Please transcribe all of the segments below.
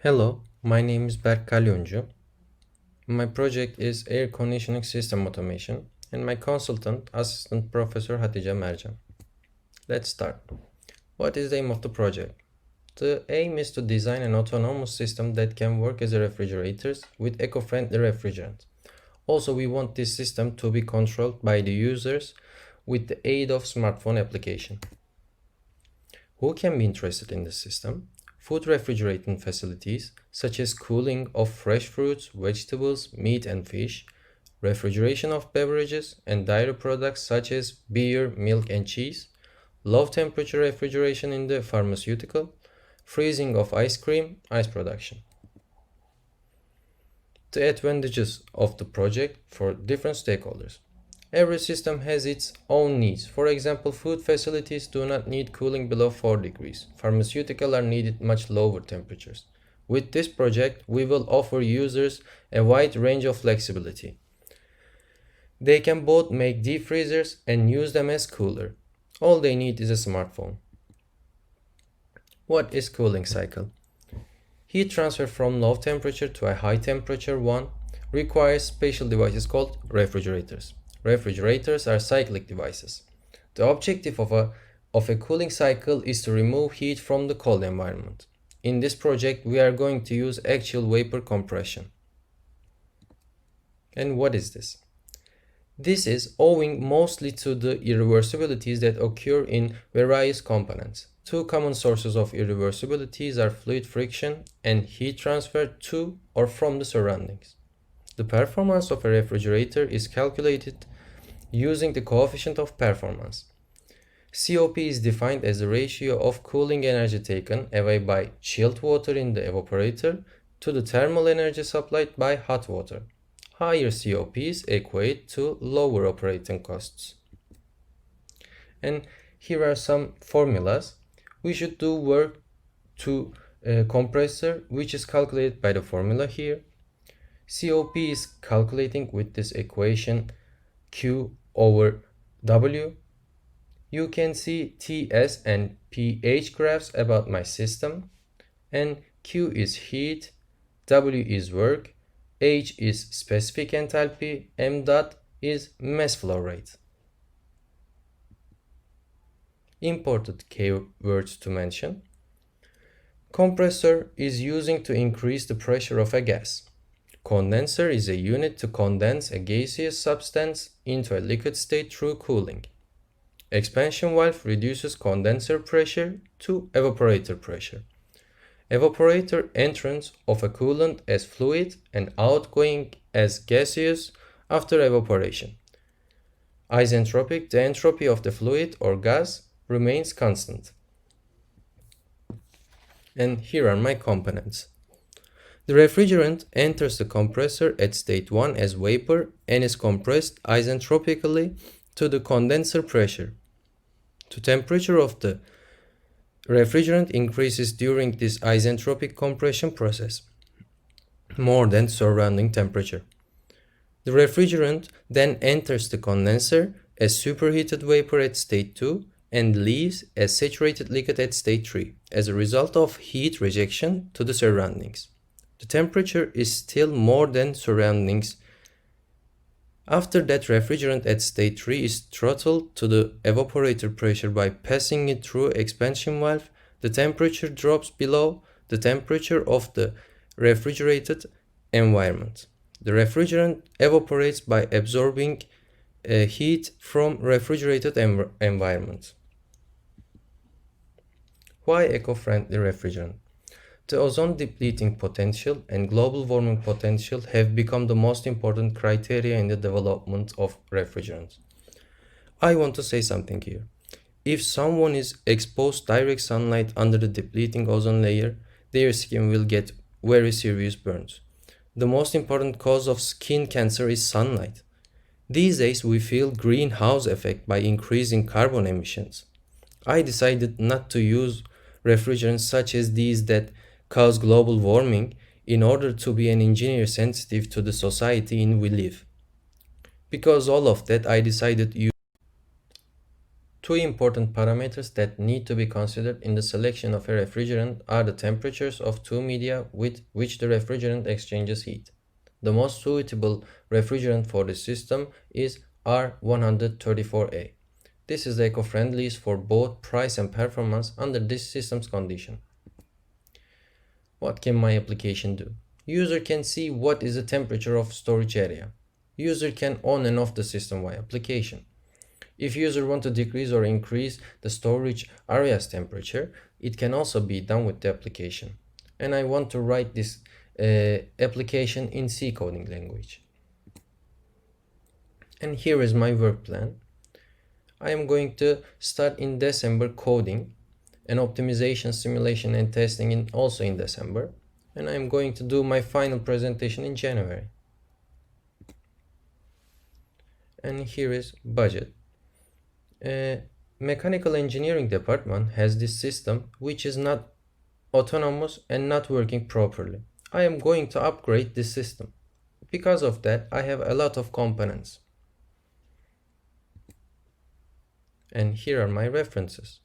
Hello, my name is Berk Kalyoncu. My project is air conditioning system automation and my consultant, Assistant Professor Hatice Mercan. Let's start. What is the aim of the project? The aim is to design an autonomous system that can work as a refrigerator with eco-friendly refrigerant. Also, we want this system to be controlled by the users with the aid of smartphone application. Who can be interested in this system? Food refrigerating facilities, such as cooling of fresh fruits, vegetables, meat and fish, refrigeration of beverages and dairy products such as beer, milk and cheese, low temperature refrigeration in the pharmaceutical, freezing of ice cream, ice production. The advantages of the project for different stakeholders. Every system has its own needs. For example, food facilities do not need cooling below 4 degrees. Pharmaceutical are needed much lower temperatures. With this project, we will offer users a wide range of flexibility. They can both make deep freezers and use them as cooler. All they need is a smartphone. What is cooling cycle? Heat transfer from low temperature to a high temperature one requires special devices called refrigerators. Refrigerators are cyclic devices. The objective of a cooling cycle is to remove heat from the cold environment. In this project, we are going to use axial vapor compression. And what is this? This is owing mostly to the irreversibilities that occur in various components. Two common sources of irreversibilities are fluid friction and heat transfer to or from the surroundings. The performance of a refrigerator is calculated using the coefficient of performance. COP is defined as the ratio of cooling energy taken away by chilled water in the evaporator to the thermal energy supplied by hot water. Higher COPs equate to lower operating costs. And here are some formulas. We should do work to a compressor, which is calculated by the formula here. COP is calculating with this equation Q over W. You can see TS and pH graphs about my system. And Q is heat, W is work, H is specific enthalpy, M dot is mass flow rate. Imported keywords to mention. Compressor is using to increase the pressure of a gas. Condenser is a unit to condense a gaseous substance into a liquid state through cooling. Expansion valve reduces condenser pressure to evaporator pressure. Evaporator entrance of a coolant as fluid and outgoing as gaseous after evaporation. Isentropic, the entropy of the fluid or gas remains constant. And here are my components. The refrigerant enters the compressor at state 1 as vapor and is compressed isentropically to the condenser pressure. The temperature of the refrigerant increases during this isentropic compression process, more than surrounding temperature. The refrigerant then enters the condenser as superheated vapor at state 2 and leaves as saturated liquid at state 3 as a result of heat rejection to the surroundings. The temperature is still more than surroundings. After that, refrigerant at state 3 is throttled to the evaporator pressure by passing it through expansion valve. The temperature drops below the temperature of the refrigerated environment. The refrigerant evaporates by absorbing heat from refrigerated environment. Why eco-friendly refrigerant? The ozone depleting potential and global warming potential have become the most important criteria in the development of refrigerants. I want to say something here. If someone is exposed to direct sunlight under the depleting ozone layer, their skin will get very serious burns. The most important cause of skin cancer is sunlight. These days we feel greenhouse effect by increasing carbon emissions. I decided not to use refrigerants such as these that cause global warming in order to be an engineer sensitive to the society in we live. Because all of that, I decided Two important parameters that need to be considered in the selection of a refrigerant are the temperatures of two media with which the refrigerant exchanges heat. The most suitable refrigerant for this system is R134A. This is the eco-friendliest for both price and performance under this system's condition. What can my application do? User can see what is the temperature of storage area. User can on and off the system via application. If user want to decrease or increase the storage area's temperature, it can also be done with the application. And I want to write this application in C coding language. And here is my work plan. I am going to start in December coding and optimization, simulation and testing also in December. And I am going to do my final presentation in January. And here is budget. Mechanical engineering department has this system which is not autonomous and not working properly. I am going to upgrade this system. Because of that, I have a lot of components. And here are my references.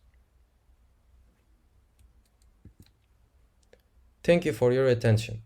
Thank you for your attention.